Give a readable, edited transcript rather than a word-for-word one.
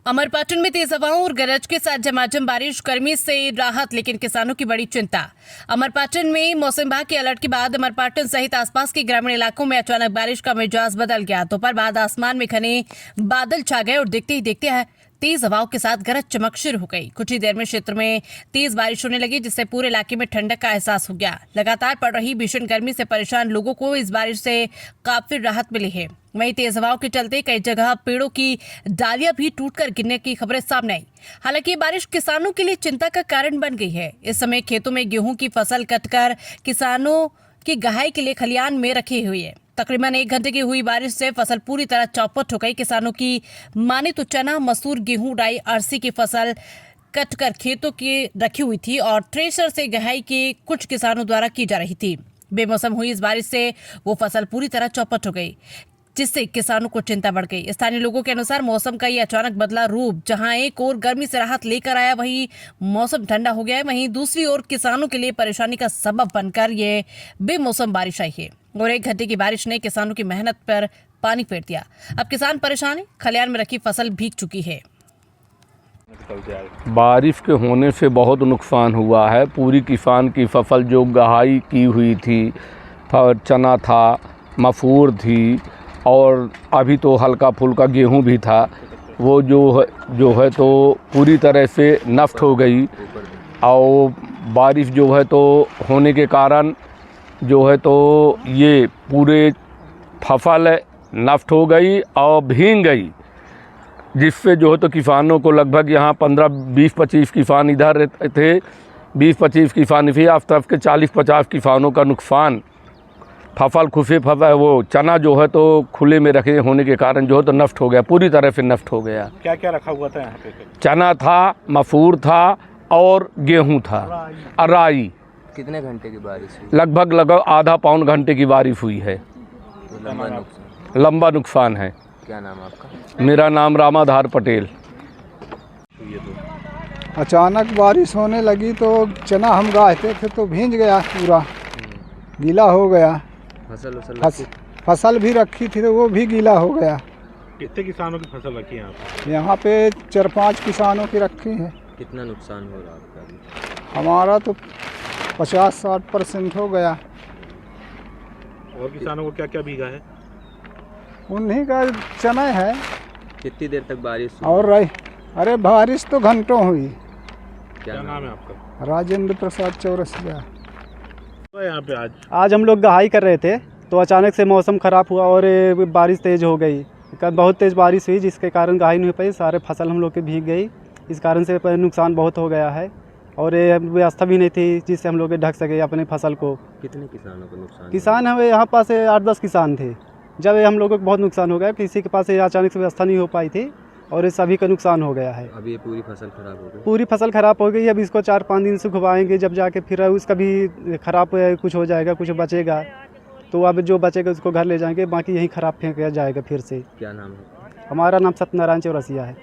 अमरपाटन में तेज हवाओं और गरज के साथ झमाझम बारिश, गर्मी से राहत लेकिन किसानों की बड़ी चिंता। अमरपाटन में मौसम विभाग के अलर्ट के बाद अमरपाटन सहित आसपास के ग्रामीण इलाकों में अचानक बारिश का मिजाज बदल गया। दोपहर बाद आसमान में घने बादल छा गए और देखते ही देखते तेज हवाओं के साथ गरज चमक शुरू हो गई। कुछ ही देर में क्षेत्र में तेज बारिश होने लगी, जिससे पूरे इलाके में ठंडक का एहसास हो गया। लगातार पड़ रही भीषण गर्मी से परेशान लोगों को इस बारिश से काफी राहत मिली है। वहीं तेज हवाओं के चलते कई जगह पेड़ों की डालियां भी टूटकर गिरने की खबरें सामने आई। हालांकि ये बारिश किसानों के लिए चिंता का कारण बन गई है। इस समय खेतों में गेहूं की फसल कटकर किसानों की गहाई के लिए खलियान में रखी हुई है। तकरीबन 1 घंटे की हुई बारिश से फसल पूरी तरह चौपट हो गई। किसानों की माने तो चना, मसूर, गेहूं, राई, अरसी की फसल कटकर खेतों की रखी हुई थी और थ्रेशर से गहाई की कुछ किसानों द्वारा की जा रही थी। बेमौसम हुई इस बारिश से वो फसल पूरी तरह चौपट हो गई, जिससे किसानों को चिंता बढ़ गई। स्थानीय लोगों के अनुसार मौसम का ये अचानक बदला रूप जहां एक ओर गर्मी से राहत लेकर आया, वहीं मौसम ठंडा हो गया है, वहीं दूसरी ओर किसानों के लिए परेशानी का सबब बनकर ये बेमौसम बारिश आई है। और 1 घंटे की बारिश ने किसानों की मेहनत पर पानी फेर दिया। अब किसान परेशान है, खलियान में रखी फसल भीग चुकी है। बारिश के होने से बहुत नुकसान हुआ है। पूरी किसान की फसल जो गहाई की हुई थी, चना था, मसूर थी और अभी तो हल्का फुल्का गेहूं भी था, वो जो है तो पूरी तरह से नष्ट हो गई। और बारिश जो है तो होने के कारण जो है तो ये पूरे फसल नष्ट हो गई और भीग गई, जिससे जो है तो किसानों को लगभग यहाँ 15-20-25 किसान इधर थे, 20-25 किसान थे, आस पास के 40-50 किसानों का नुकसान। फसल वो चना जो है तो खुले में रखे होने के कारण जो है तो नष्ट हो गया, पूरी तरह से नष्ट हो गया। क्या क्या रखा हुआ था यहाँ पे? चना था, मसूर था और गेहूं था और राई। कितने घंटे की बारिश हुई? लगभग आधा पौन घंटे की बारिश हुई है। तो लंबा नुकसान है। क्या नाम आपका? मेरा नाम रामाधार पटेल। अचानक बारिश होने लगी तो चना हम गाहते थे तो भींज गया, पूरा गीला हो गया। फसल भी रखी थी तो वो भी गीला हो गया। कितने किसानों की फसल रखी है यहाँ पे? यहाँ पे 4-5 किसानों की रखी है। कितना नुकसान हो रहा है आपका? हमारा तो 50-60% हो गया। और किसानों को क्या क्या भीगा है? उन्हीं का चना है। कितनी देर तक बारिश हुई? और अरे बारिश तो घंटों हुई। क्या नाम है आपका? राजेंद्र प्रसाद चौरसिया। तो यहाँ पे आज हम लोग गहाई कर रहे थे तो अचानक से मौसम ख़राब हुआ और बारिश तेज़ हो गई। बहुत तेज़ बारिश हुई जिसके कारण गहाई नहीं हो पाई, सारे फसल हम लोग के भीग गई। इस कारण से नुकसान बहुत हो गया है और व्यवस्था भी नहीं थी जिससे हम लोग ढक सके अपने फसल को। कितने किसानों को नुकसान? किसान हमें यहाँ पास 8-10 किसान थे। जब हम लोगों को बहुत नुकसान हो गया, किसी के पास अचानक से व्यवस्था नहीं हो पाई थी और सभी का नुकसान हो गया है। अभी ये पूरी फसल खराब हो गई? पूरी फसल खराब हो गई। अब इसको 4-5 दिन से घुमाएंगे, जब जाके फिर उसका भी खराब कुछ हो जाएगा, कुछ बचेगा तो अब जो बचेगा उसको घर ले जाएंगे, बाकी यहीं खराब फेंक जाएगा फिर से। क्या नाम है? हमारा नाम सत्यनारायण चौरसिया है।